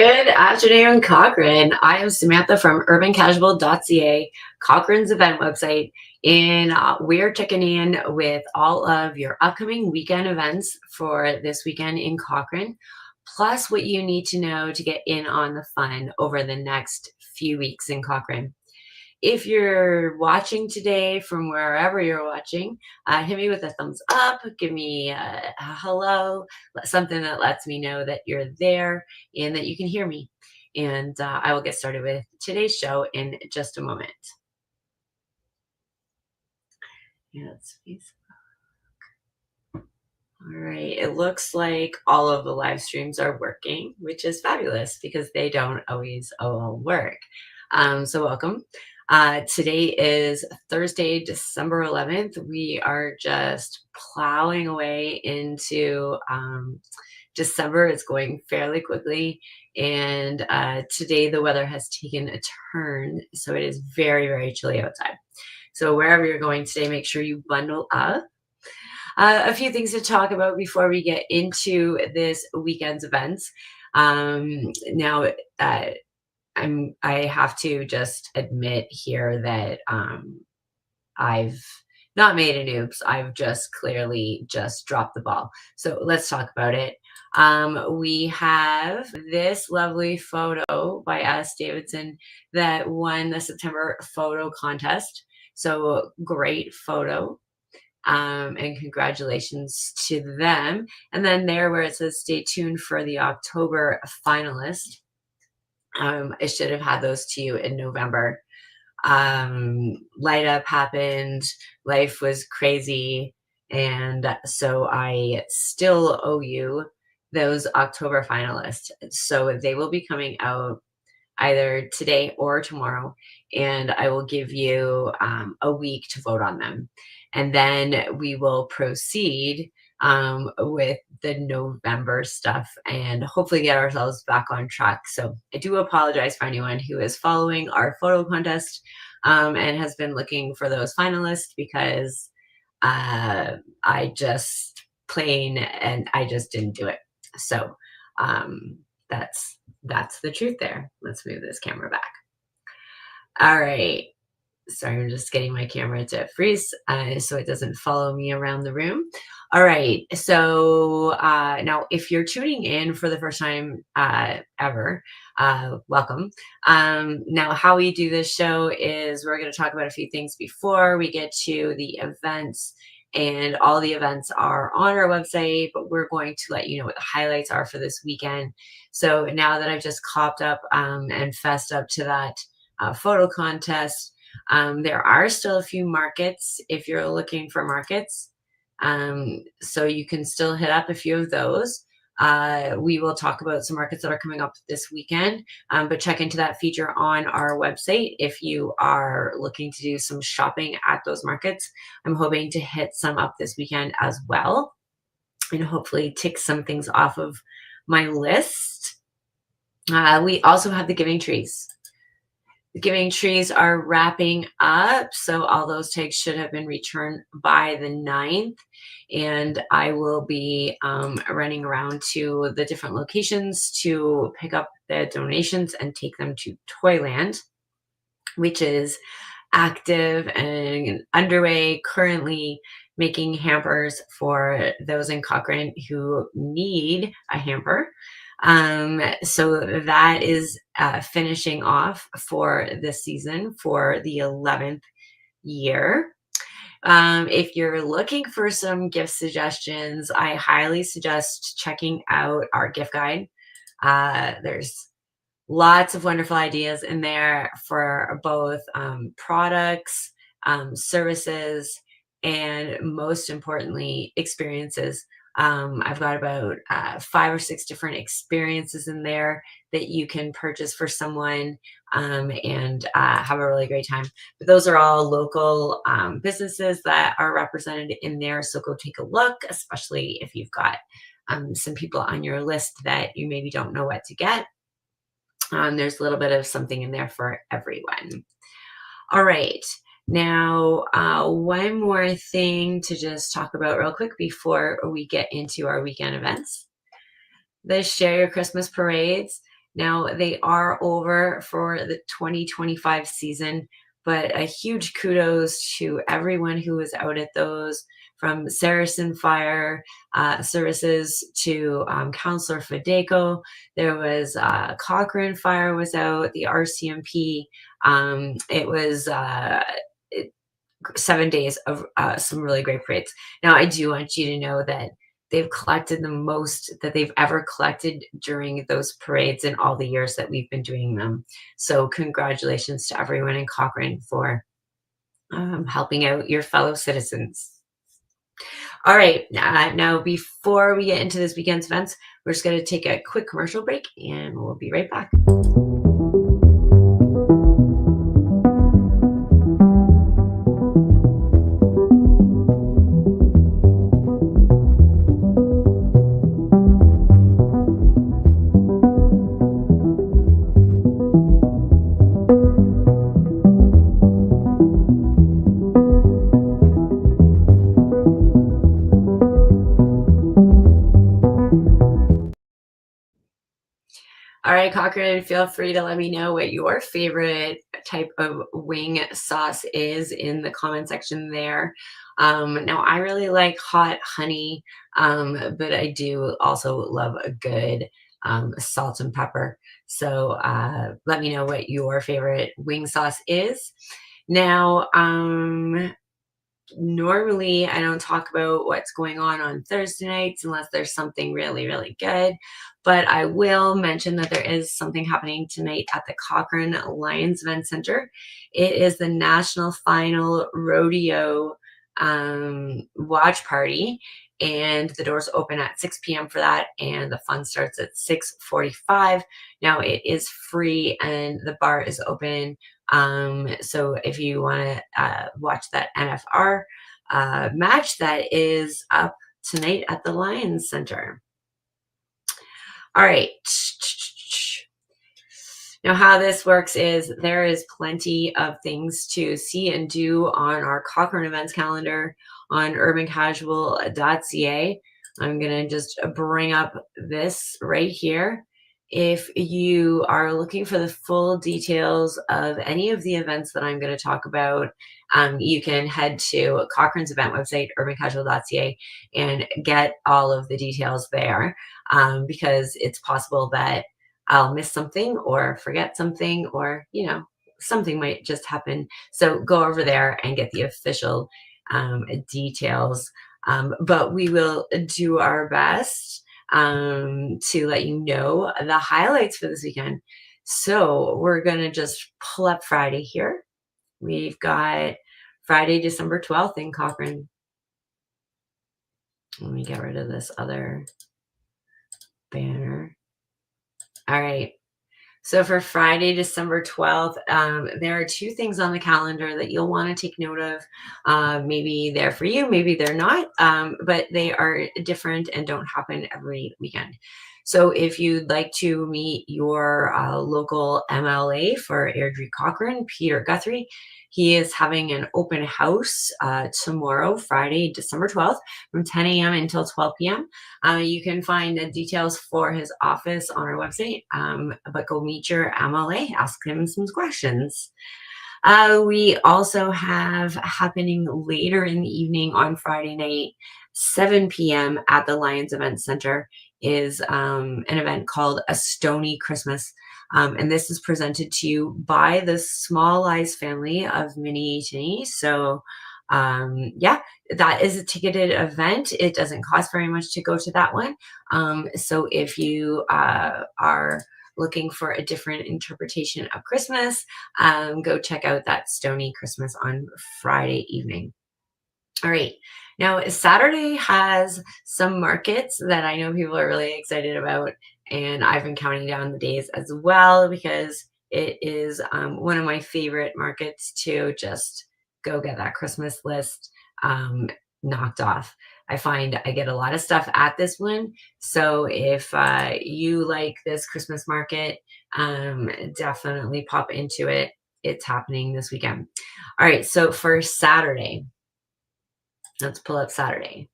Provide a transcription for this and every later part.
Good afternoon, Cochrane. I am Samantha from urbancasual.ca, Cochrane's event website, and we're checking in with all of your upcoming weekend events for this weekend in Cochrane, plus what you need to know to get in on the fun over the next few weeks in Cochrane. If you're watching today from wherever you're watching, hit me with a thumbs up, give me a hello, something that lets me know that you're there and that you can hear me. And I will get started with today's show in just a moment. Yeah, let's see. All right, it looks like all of the live streams are working, which is fabulous because they don't always all work. So welcome. Today is Thursday, December 11th. We are just plowing away into December. It's going fairly quickly. And today the weather has taken a turn. So it is very, very chilly outside. So wherever you're going today, make sure you bundle up. A few things to talk about before we get into this weekend's events. Now, I have to just admit here that I've not made an oops. I've just clearly just dropped the ball. So let's talk about it. We have this lovely photo by S. Davidson that won the September photo contest. So great photo. And congratulations to them. And then there where it says stay tuned for the October finalist. I should have had those to you in November. Light up happened, life was crazy, and so I still owe you those October finalists. So they will be coming out either today or tomorrow, and I will give you a week to vote on them. And then we will proceed with the November stuff and hopefully get ourselves back on track. So I do apologize for anyone who is following our photo contest and has been looking for those finalists because I just I just didn't do it. So that's the truth there. Let's move this camera back. All right. Sorry, I'm just getting my camera to freeze so it doesn't follow me around the room. All right. So now if you're tuning in for the first time ever, welcome. Now how we do this show is we're going to talk about a few things before we get to the events. And all the events are on our website, but we're going to let you know what the highlights are for this weekend. So now that I've just copped up and fessed up to that photo contest, there are still a few markets if you're looking for markets. So you can still hit up a few of those. We will talk about some markets that are coming up this weekend, but check into that feature on our website if you are looking to do some shopping at those markets. I'm hoping to hit some up this weekend as well and hopefully tick some things off of my list. We also have the giving trees. The giving trees are wrapping up, so all those tags should have been returned by the 9th, and I will be running around to the different locations to pick up the donations and take them to Toyland, which is active and underway currently, making hampers for those in Cochrane who need a hamper. So that is finishing off for this season for the 11th year. If you're looking for some gift suggestions, I highly suggest checking out our gift guide. There's lots of wonderful ideas in there for both products, services, and most importantly, experiences. I've got about 5 or 6 different experiences in there that you can purchase for someone and have a really great time. But those are all local businesses that are represented in there. So go take a look, especially if you've got some people on your list that you maybe don't know what to get. There's a little bit of something in there for everyone. All right. Now, one more thing to just talk about real quick before we get into our weekend events. The Share Your Christmas parades. Now, they are over for the 2025 season, but a huge kudos to everyone who was out at those, from Saracen Fire Services to Counselor Fadeco. There was Cochrane Fire was out, the RCMP. It was 7 days of some really great parades. Now, I do want you to know that they've collected the most that they've ever collected during those parades in all the years that we've been doing them. So, congratulations to everyone in Cochrane for helping out your fellow citizens. All right, now before we get into this weekend's events, we're just going to take a quick commercial break and we'll be right back. All right, Cochrane, feel free to let me know what your favorite type of wing sauce is in the comment section there. Now, I really like hot honey, but I do also love a good salt and pepper. So let me know what your favorite wing sauce is. Now, normally I don't talk about what's going on Thursday nights unless there's something really, really good. But I will mention that there is something happening tonight at the Cochrane Lions Event Center. It is the National Final Rodeo watch party, and the doors open at 6 p.m. for that, and the fun starts at 6:45. Now, it is free and the bar is open. So if you want to watch that NFR match, that is up tonight at the Lions Center. All right. Now, how this works is there is plenty of things to see and do on our Cochrane events calendar on urbancasual.ca. I'm going to just bring up this right here. If you are looking for the full details of any of the events that I'm going to talk about, you can head to Cochrane's event website, urbancasual.ca, and get all of the details there, because it's possible that I'll miss something or forget something, or, something might just happen. So go over there and get the official details. But we will do our best to let you know the highlights for this weekend. So we're going to just pull up Friday here. We've got Friday, December 12th in Cochrane. Let me get rid of this other banner. All right. So for Friday, December 12th, there are two things on the calendar that you'll want to take note of. Maybe they're for you, maybe they're not, but they are different and don't happen every weekend. So if you'd like to meet your local MLA for Airdrie Cochrane, Peter Guthrie, he is having an open house tomorrow, Friday, December 12th, from 10 a.m. until 12 p.m. You can find the details for his office on our website, but go meet your MLA, ask him some questions. We also have happening later in the evening on Friday night, 7 p.m. at the Lions Event Center, is an event called A Stony Christmas. And this is presented to you by the Small Eyes family of Mini-Tini. So yeah, that is a ticketed event. It doesn't cost very much to go to that one. So if you are looking for a different interpretation of Christmas, go check out that Stony Christmas on Friday evening. All right. Now, Saturday has some markets that I know people are really excited about, and I've been counting down the days as well, because it is one of my favorite markets to just go get that Christmas list knocked off. I find I get a lot of stuff at this one. So if you like this Christmas market, definitely pop into it. It's happening this weekend. All right. So for Saturday, let's pull up Saturday.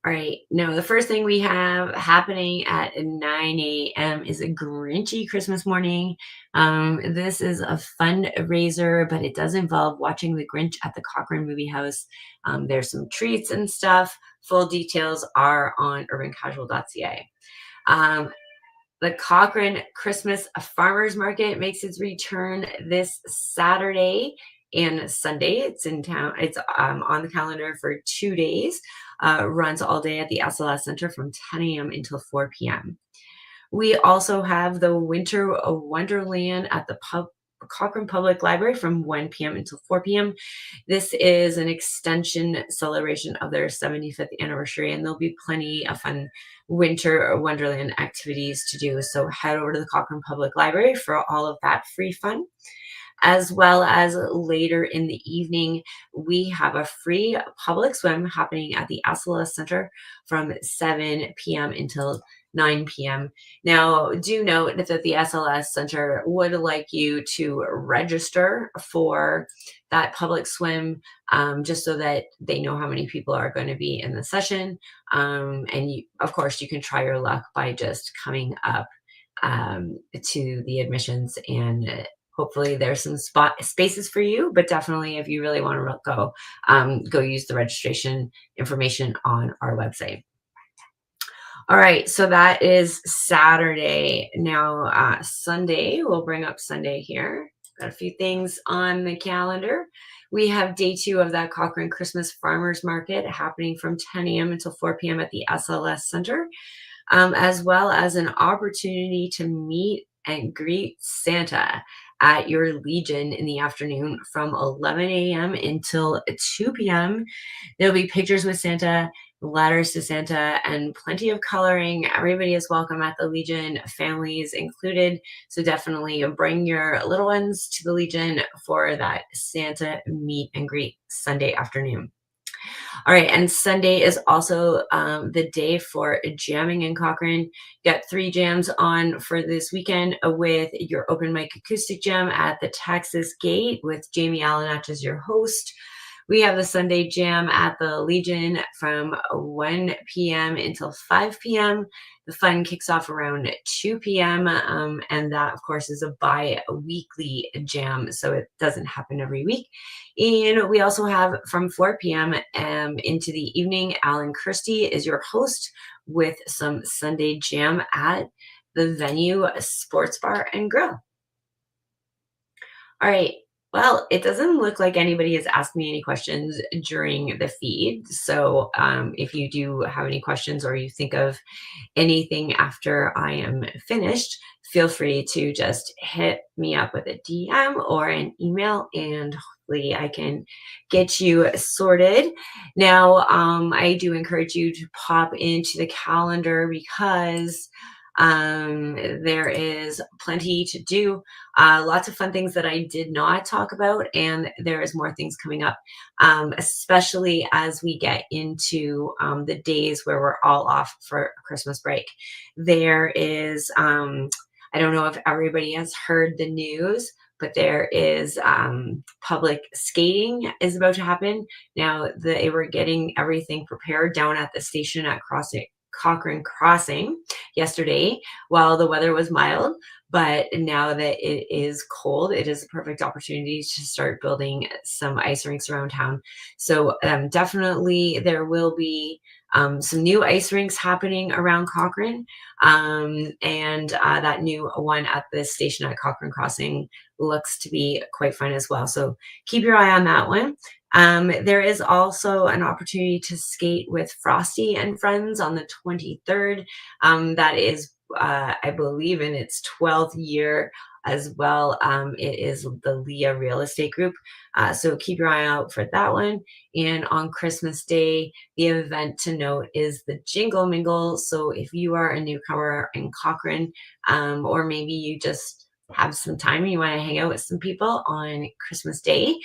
All right. Now, the first thing we have happening at 9 a.m. is a Grinchy Christmas morning. This is a fundraiser, but it does involve watching the Grinch at the Cochrane Movie House. There's some treats and stuff. Full details are on urbancasual.ca. Um, the Cochrane Christmas Farmers Market makes its return this Saturday and Sunday. It's in town. It's on the calendar for 2 days. Runs all day at the SLS Center from 10 a.m. until 4 p.m. We also have the Winter Wonderland at the Cochrane Public Library from 1 p.m. until 4 p.m. This is an extension celebration of their 75th anniversary, and there'll be plenty of fun winter wonderland activities to do. So head over to the Cochrane Public Library for all of that free fun. As well as later in the evening, we have a free public swim happening at the SLS Center from 7 p.m. until 9 p.m. Now, do note that the SLS Center would like you to register for that public swim, just so that they know how many people are going to be in the session. And you, of course, you can try your luck by just coming up to the admissions, and hopefully there's some spaces for you, but definitely if you really want to go, go use the registration information on our website. All right, so that is Saturday. Now, Sunday, we'll bring up Sunday here. Got a few things on the calendar. We have day 2 of that Cochrane Christmas Farmers Market happening from 10 a.m. until 4 p.m. at the SLS Center, as well as an opportunity to meet and greet Santa at your Legion in the afternoon from 11 a.m. until 2 p.m. There'll be pictures with Santa, letters to Santa, and plenty of coloring. Everybody is welcome at the Legion, families included. So definitely bring your little ones to the Legion for that Santa meet and greet Sunday afternoon. All right, and Sunday is also the day for jamming in Cochrane. Got 3 jams on for this weekend with your open mic acoustic jam at the Texas Gate with Jamie Allenatch as your host. We have the Sunday jam at the Legion from 1 p.m. until 5 p.m. The fun kicks off around 2 p.m. And that, of course, is a bi-weekly jam, so it doesn't happen every week. And we also have from 4 p.m. Into the evening, Alan Christie is your host with some Sunday jam at the Venue Sports Bar and Grill. All right. Well, it doesn't look like anybody has asked me any questions during the feed. So if you do have any questions or you think of anything after I am finished, feel free to just hit me up with a DM or an email, and hopefully I can get you sorted. Now, I do encourage you to pop into the calendar because there is plenty to do, lots of fun things that I did not talk about, and there is more things coming up, especially as we get into the days where we're all off for Christmas break. There is, I don't know if everybody has heard the news, but there is public skating is about to happen. Now, they were getting everything prepared down at the station at Cochrane Crossing yesterday while the weather was mild, but now that it is cold, it is a perfect opportunity to start building some ice rinks around town. So definitely there will be some new ice rinks happening around Cochrane, and that new one at the station at Cochrane Crossing looks to be quite fun as well. So keep your eye on that one. There is also an opportunity to skate with Frosty and Friends on the 23rd. That is, I believe, in its 12th year as well. It is the Leah Real Estate Group. So keep your eye out for that one. And on Christmas Day, the event to note is the Jingle Mingle. So if you are a newcomer in Cochrane, or maybe you just have some time and you want to hang out with some people on Christmas Day,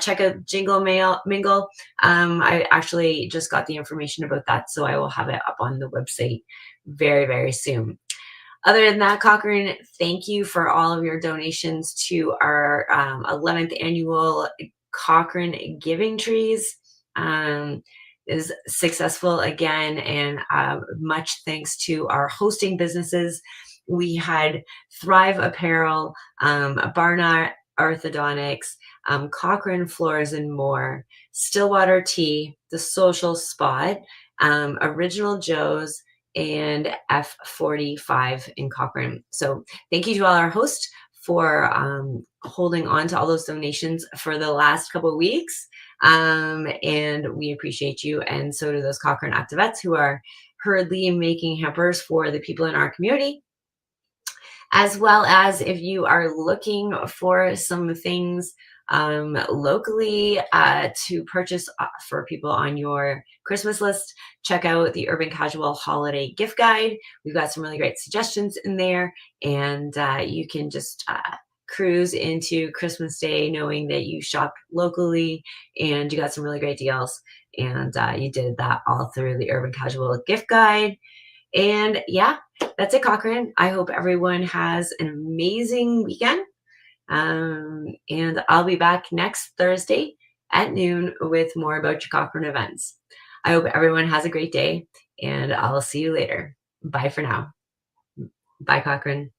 check out Jingle Mingle. I actually just got the information about that, so I will have it up on the website very, very soon. Other than that, Cochrane, thank you for all of your donations to our 11th annual Cochrane Giving Trees. is successful again. And much thanks to our hosting businesses. We had Thrive Apparel, Barnard Orthodontics, Cochrane Floors and More, Stillwater Tea, The Social Spot, Original Joe's, and F45 in Cochrane. So thank you to all our hosts for holding on to all those donations for the last couple of weeks. And we appreciate you. And so do those Cochrane Activettes who are hurriedly making hampers for the people in our community. As well as if you are looking for some things locally to purchase for people on your Christmas list, check out the Urban Casual Holiday Gift Guide. We've got some really great suggestions in there, and you can just cruise into Christmas Day knowing that you shopped locally and you got some really great deals. And you did that all through the Urban Casual Gift Guide. And yeah, that's it, Cochrane. I hope everyone has an amazing weekend. And I'll be back next Thursday at noon with more about your Cochrane events. I hope everyone has a great day, and I'll see you later. Bye for now. Bye, Cochrane.